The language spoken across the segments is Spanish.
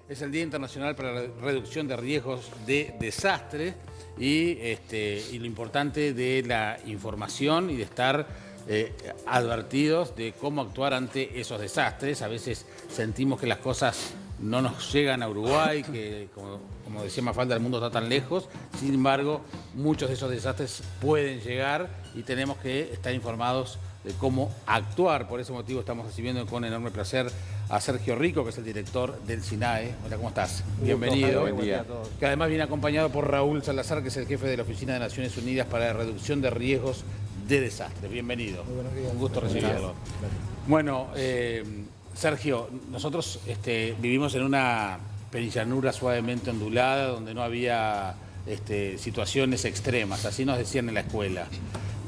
es el Día Internacional para la Reducción de Riesgos de Desastres y lo importante de la información y de estar advertidos de cómo actuar ante esos desastres. A veces sentimos que las cosas no nos llegan a Uruguay, que como decía Mafalda, el mundo está tan lejos. Sin embargo, muchos de esos desastres pueden llegar y tenemos que estar informados de cómo actuar. Por ese motivo estamos recibiendo con enorme placer a Sergio Rico, que es el director del SINAE. Hola, ¿cómo estás? Bienvenido. Buen día a todos. Que además viene acompañado por Raúl Salazar, que es el jefe de la Oficina de Naciones Unidas para la Reducción de Riesgos de Desastres. Bienvenido. Muy buenos días. Un gusto recibirlo. Bueno, Sergio, nosotros vivimos en una penillanura suavemente ondulada, donde no había situaciones extremas, así nos decían en la escuela.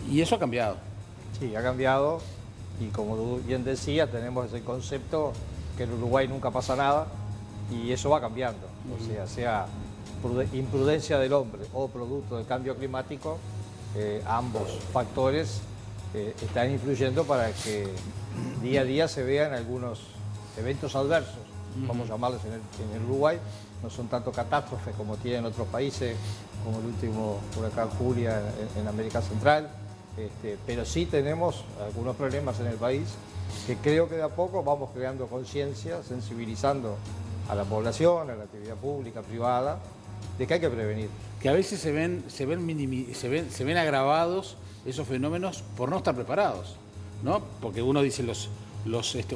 Y eso ha cambiado. Sí, ha cambiado y como tú bien decías, tenemos ese concepto que en Uruguay nunca pasa nada y eso va cambiando. O sea imprudencia del hombre o producto del cambio climático, ambos factores están influyendo para que día a día se vean algunos eventos adversos, vamos a llamarles en el Uruguay. No son tanto catástrofes como tienen otros países, como el último huracán Julia en América Central, pero sí tenemos algunos problemas en el país que creo que de a poco vamos creando conciencia, sensibilizando a la población, a la actividad pública, privada, de que hay que prevenir. Que a veces se ven agravados esos fenómenos por no estar preparados, ¿no? Porque uno dice los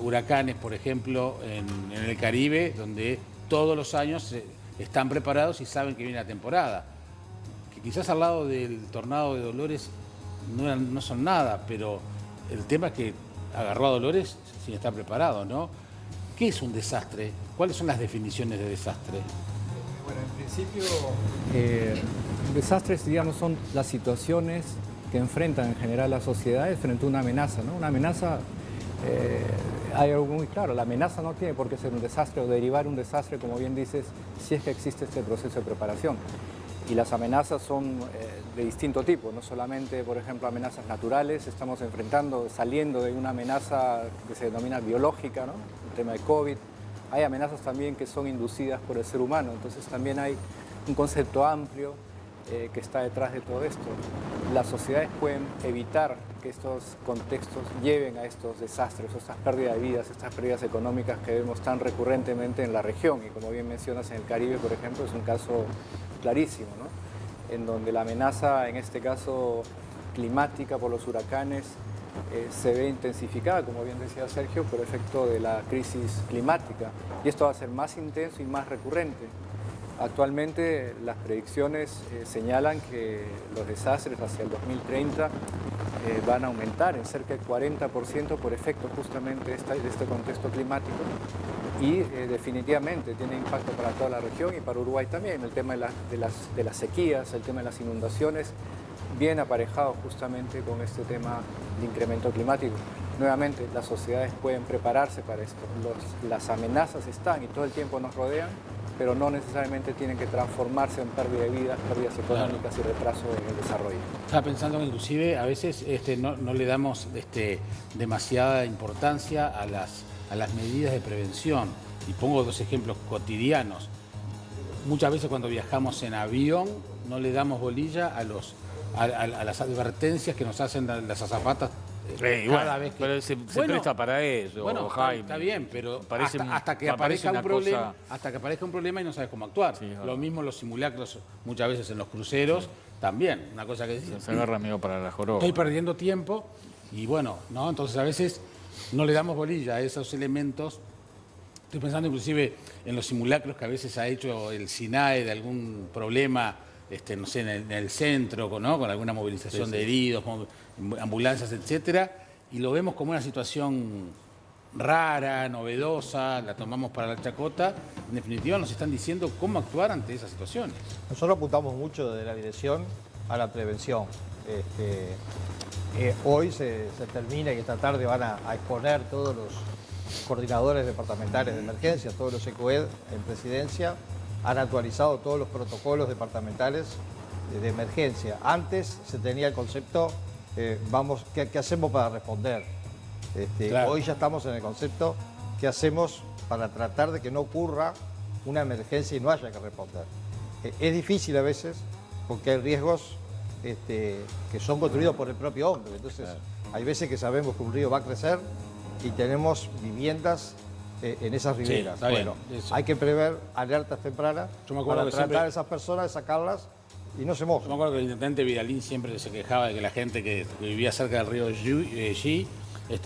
huracanes, por ejemplo, en el Caribe, donde todos los años están preparados y saben que viene la temporada. Que quizás al lado del tornado de Dolores no son nada, pero el tema es que agarró a Dolores sin estar preparado, ¿no? ¿Qué es un desastre? ¿Cuáles son las definiciones de desastre? Bueno, en principio, desastres, digamos, son las situaciones que enfrentan en general las sociedades frente a una amenaza, ¿no? Una amenaza, hay algo muy claro, la amenaza no tiene por qué ser un desastre o derivar un desastre, como bien dices, si es que existe este proceso de preparación. Y las amenazas son de distinto tipo, no solamente, por ejemplo, amenazas naturales, estamos saliendo de una amenaza que se denomina biológica, ¿no? El tema de COVID. Hay amenazas también que son inducidas por el ser humano, entonces también hay un concepto amplio que está detrás de todo esto. Las sociedades pueden evitar que estos contextos lleven a estos desastres, estas pérdidas de vidas, estas pérdidas económicas que vemos tan recurrentemente en la región. Y como bien mencionas, en el Caribe, por ejemplo, es un caso clarísimo, ¿no? En donde la amenaza, en este caso climática por los huracanes, se ve intensificada, como bien decía Sergio, por efecto de la crisis climática. Y esto va a ser más intenso y más recurrente. Actualmente las predicciones señalan que los desastres hacia el 2030 van a aumentar en cerca del 40% por efecto justamente de este contexto climático y definitivamente tiene impacto para toda la región y para Uruguay también. El tema de las sequías, el tema de las inundaciones, bien aparejado justamente con este tema de incremento climático. Nuevamente, las sociedades pueden prepararse para esto. Las amenazas están y todo el tiempo nos rodean, pero no necesariamente tienen que transformarse en pérdida de vidas, pérdidas económicas y retraso en el desarrollo. Estaba pensando que inclusive a veces no le damos demasiada importancia a las medidas de prevención. Y pongo dos ejemplos cotidianos. Muchas veces cuando viajamos en avión no le damos bolilla a las advertencias que nos hacen las azafatas. Cada vez que... Pero se presta para eso, bueno, Jaime. Está bien, pero Parece, hasta que aparezca un problema y no sabes cómo actuar. Sí, lo mismo los simulacros muchas veces en los cruceros, también, una cosa que decís. Se agarra medio para la joroba. Estoy perdiendo tiempo y bueno, ¿no? Entonces a veces no le damos bolilla a esos elementos. Estoy pensando inclusive en los simulacros que a veces ha hecho el SINAE de algún problema, no sé, en el centro, ¿no? Con alguna movilización de heridos, ambulancias, etcétera, y lo vemos como una situación rara, novedosa, la tomamos para la chacota. En definitiva nos están diciendo cómo actuar ante esas situaciones. Nosotros apuntamos mucho desde la dirección a la prevención. Hoy se termina y esta tarde van a exponer todos los coordinadores departamentales de emergencia, todos los ECOED en presidencia, han actualizado todos los protocolos departamentales de emergencia. Antes se tenía el concepto, ¿qué hacemos para responder? Claro. Hoy ya estamos en el concepto, ¿qué hacemos para tratar de que no ocurra una emergencia y no haya que responder. Es difícil a veces porque hay riesgos que son construidos por el propio hombre. Entonces, hay veces que sabemos que un río va a crecer y tenemos viviendas en esas riberas. está bien, Bueno, eso. hay que prever alertas tempranas Yo me acuerdo para que tratar siempre- a esas personas de sacarlas y no se Yo me mojen. acuerdo que el intendente Vidalín siempre se quejaba de que la gente que vivía cerca del río G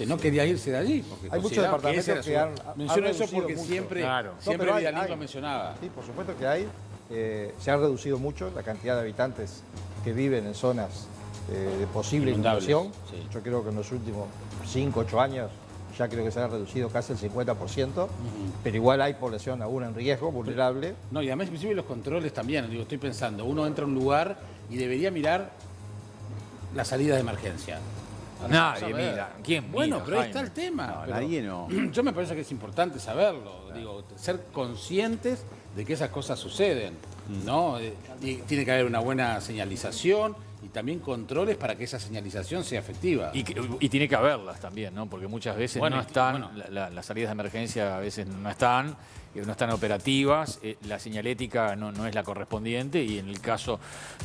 no quería irse de allí. Porque Hay muchos consideraban departamentos ese que era han Menciono eso reducido porque mucho. siempre, Claro. No, siempre pero Vidalín hay. lo mencionaba. Sí, por supuesto que hay. Se ha reducido mucho la cantidad de habitantes que viven en zonas de posible Inundables, inundación. sí. Yo creo que en los últimos 5, 8 años ya creo que se ha reducido casi el 50%, pero igual hay población aún en riesgo, vulnerable. No, y además inclusive los controles también. Digo, estoy pensando, uno entra a un lugar y debería mirar las salidas de emergencia. Para Nadie saber. mira. ¿Quién Bueno, mira, pero ahí Jaime? está el tema. No, pero nadie no. Yo me parece que es importante saberlo. Digo, ser conscientes de que esas cosas suceden, ¿no? Y tiene que haber una buena señalización y también controles para que esa señalización sea efectiva. Y tiene que haberlas también, ¿no? Porque muchas veces Bueno, no están, bueno. las salidas de emergencia a veces no están operativas, la señalética no es la correspondiente y en el caso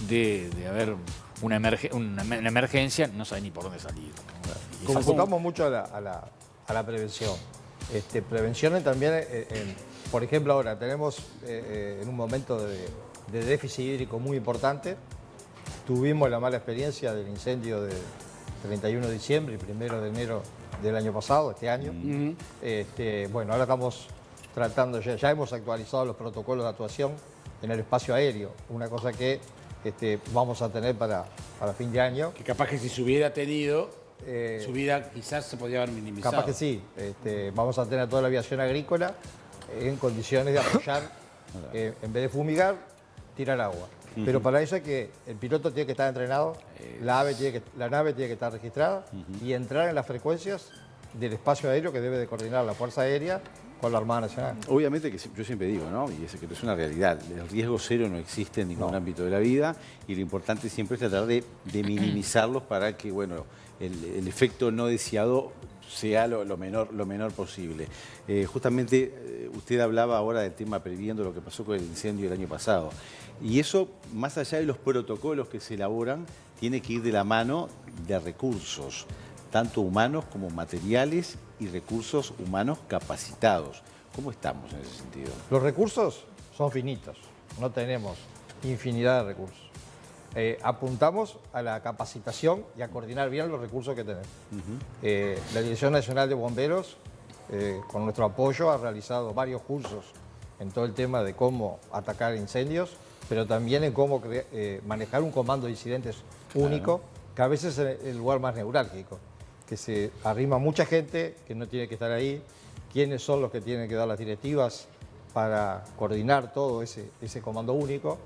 de haber una emergencia no sabe ni por dónde salir. Y Como es algo- enfocamos mucho a la prevención. Prevención también, por ejemplo, ahora tenemos en un momento de déficit hídrico muy importante. Tuvimos la mala experiencia del incendio de 31 de diciembre y 1 de enero del año pasado, este año. Bueno, ahora estamos tratando, ya hemos actualizado los protocolos de actuación en el espacio aéreo, una cosa que vamos a tener para fin de año. Que capaz que si se hubiera tenido, su vida quizás se podría haber minimizado. Capaz que sí. Vamos a tener toda la aviación agrícola en condiciones de apoyar, en vez de fumigar, tirar agua. Pero para eso hay que, el piloto tiene que estar entrenado, la nave tiene que estar registrada y entrar en las frecuencias del espacio aéreo que debe de coordinar la Fuerza Aérea con la Armada Nacional. Obviamente que yo siempre digo, ¿no? Y es que es una realidad, el riesgo cero no existe en ningún ámbito de la vida y lo importante siempre es tratar de minimizarlos para que, bueno, el efecto no deseado sea lo menor posible. Justamente usted hablaba ahora del tema previendo lo que pasó con el incendio del año pasado. Y eso, más allá de los protocolos que se elaboran, tiene que ir de la mano de recursos, tanto humanos como materiales y recursos humanos capacitados. ¿Cómo estamos en ese sentido? Los recursos son finitos, no tenemos infinidad de recursos. Apuntamos a la capacitación y a coordinar bien los recursos que tenemos. La Dirección Nacional de Bomberos, con nuestro apoyo, ha realizado varios cursos en todo el tema de cómo atacar incendios, pero también en cómo manejar un comando de incidentes único, que a veces es el lugar más neurálgico, que se arrima mucha gente que no tiene que estar ahí, quiénes son los que tienen que dar las directivas para coordinar todo ese comando único.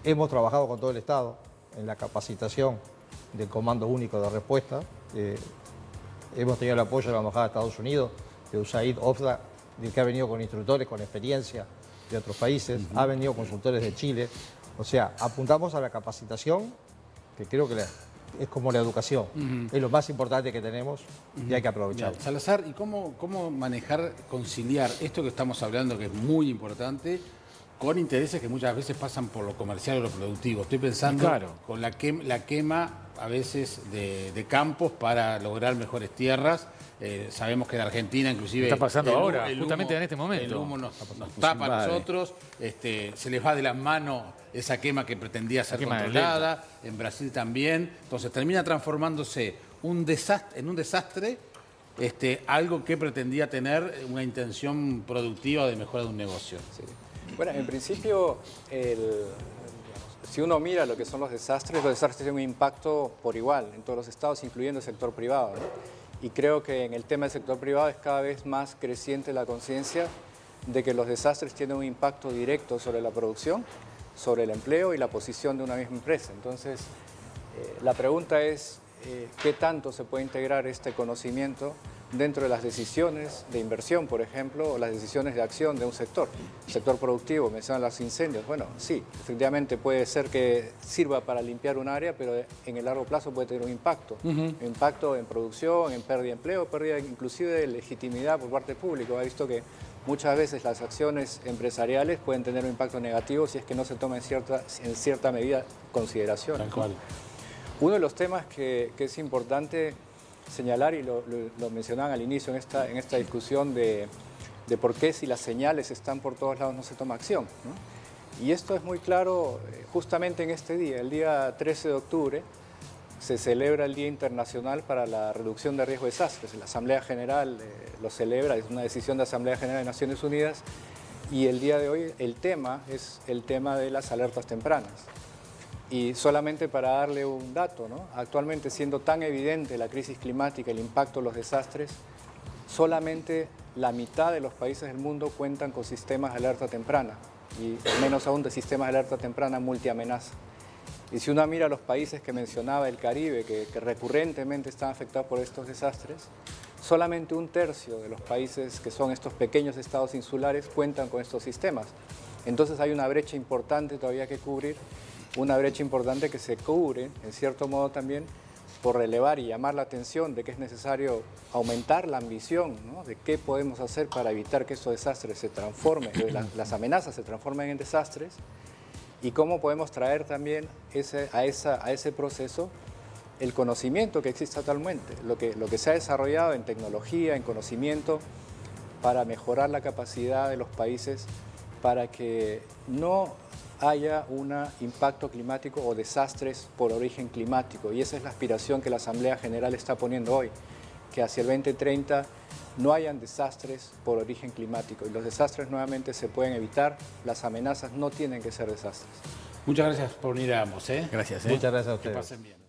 Hemos trabajado con todo el Estado en la capacitación del Comando Único de Respuesta. Hemos tenido el apoyo de la Embajada de Estados Unidos, de USAID, OFDA, que ha venido con instructores con experiencia de otros países, ha venido consultores de Chile. O sea, apuntamos a la capacitación, que creo que es como la educación, es lo más importante que tenemos y hay que aprovecharlo. Salazar, ¿y cómo manejar, conciliar esto que estamos hablando, que es muy importante, con intereses que muchas veces pasan por lo comercial o lo productivo? Estoy pensando con la quema a veces de campos para lograr mejores tierras. Sabemos que en Argentina inclusive... Está pasando el ahora, humo- justamente en este momento. El humo nos tapa a nosotros, se les va de las manos esa quema que pretendía ser quema del controlada, en Brasil también. Entonces termina transformándose en un desastre, algo que pretendía tener una intención productiva de mejora de un negocio. Sí. Bueno, en principio, si uno mira lo que son los desastres tienen un impacto por igual en todos los estados, incluyendo el sector privado, ¿no? Y creo que en el tema del sector privado es cada vez más creciente la conciencia de que los desastres tienen un impacto directo sobre la producción, sobre el empleo y la posición de una misma empresa. Entonces, la pregunta es, ¿qué tanto se puede integrar este conocimiento dentro de las decisiones de inversión, por ejemplo, o las decisiones de acción de un sector productivo? Mencionan los incendios. Bueno, sí, efectivamente puede ser que sirva para limpiar un área, pero en el largo plazo puede tener un impacto. Impacto en producción, en pérdida de empleo, pérdida inclusive de legitimidad por parte pública. Ha visto que muchas veces las acciones empresariales pueden tener un impacto negativo si es que no se toma en cierta medida consideración. Tal cual. Uno de los temas que es importante señalar, y lo mencionaban al inicio en esta discusión de por qué si las señales están por todos lados no se toma acción, ¿no? Y esto es muy claro justamente en este día, el día 13 de octubre, se celebra el Día Internacional para la Reducción de Riesgo de Desastres. La Asamblea General lo celebra, es una decisión de la Asamblea General de Naciones Unidas, y el día de hoy el tema es el tema de las alertas tempranas. Y solamente para darle un dato, ¿no? Actualmente, siendo tan evidente la crisis climática, el impacto de los desastres, solamente la mitad de los países del mundo cuentan con sistemas de alerta temprana, y menos aún de sistemas de alerta temprana multiamenaza. Y si uno mira los países que mencionaba el Caribe, que recurrentemente están afectados por estos desastres, solamente 1/3 de los países que son estos pequeños estados insulares cuentan con estos sistemas. Entonces hay una brecha importante todavía que cubrir, una brecha importante que se cubre, en cierto modo también, por relevar y llamar la atención de que es necesario aumentar la ambición, ¿no? De qué podemos hacer para evitar que estos desastres se transformen, las amenazas se transformen en desastres, y cómo podemos traer también a ese proceso el conocimiento que existe actualmente, lo que se ha desarrollado en tecnología, en conocimiento, para mejorar la capacidad de los países para que no haya un impacto climático o desastres por origen climático. Y esa es la aspiración que la Asamblea General está poniendo hoy, que hacia el 2030 no hayan desastres por origen climático. Y los desastres nuevamente se pueden evitar, las amenazas no tienen que ser desastres. Muchas gracias por venir a ambos. Gracias. Muchas gracias a Que ustedes. pasen bien.